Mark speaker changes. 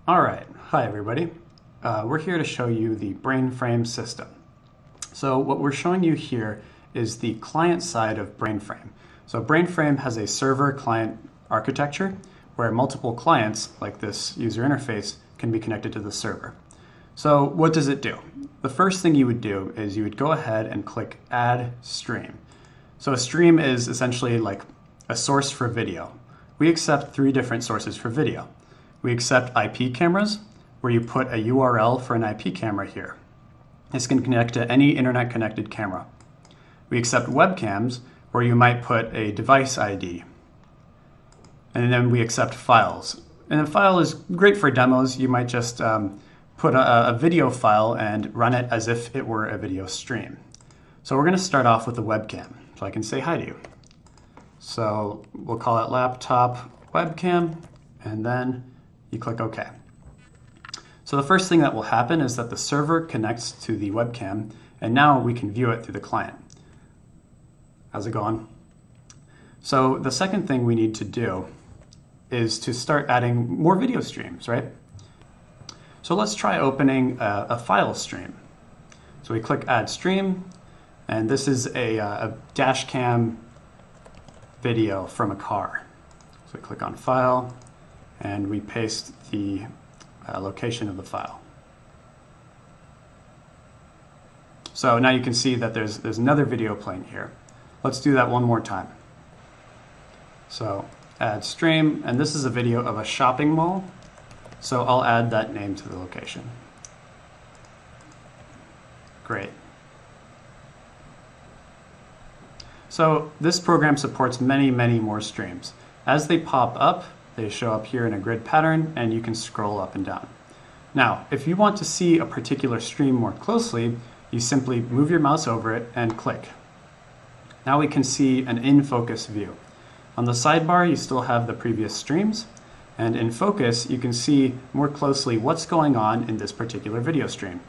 Speaker 1: Alright, hi everybody. We're here to show you the BrainFrame system. So what we're showing you here is the client side of BrainFrame. So BrainFrame has a server-client architecture where multiple clients, like this user interface, can be connected to the server. So what does it do? The first thing you would do is you would go ahead and click Add Stream. So a stream is essentially like a source for video. We accept 3 different sources for video. We accept IP cameras, where you put a URL for an IP camera here. This can connect to any internet-connected camera. We accept webcams, where you might put a device ID. And then we accept files. And a file is great for demos. You might just put a video file and run it as if it were a video stream. So we're going to start off with a webcam, so I can say hi to you. So we'll call it laptop webcam, and then you click OK. So the first thing that will happen is that the server connects to the webcam, and now we can view it through the client. How's it going? So the second thing we need to do is to start adding more video streams, right? So let's try opening a file stream. So we click Add Stream, and this is a dash cam video from a car. So we click on File, and we paste the location of the file. So now you can see that there's another video playing here. Let's do that one more time. So Add Stream, and this is a video of a shopping mall. So I'll add that name to the location. Great. So this program supports many more streams. As they pop up, they show up here in a grid pattern, and you can scroll up and down. Now, if you want to see a particular stream more closely, you simply move your mouse over it and click. Now we can see an in-focus view. On the sidebar, you still have the previous streams, and in focus, you can see more closely what's going on in this particular video stream.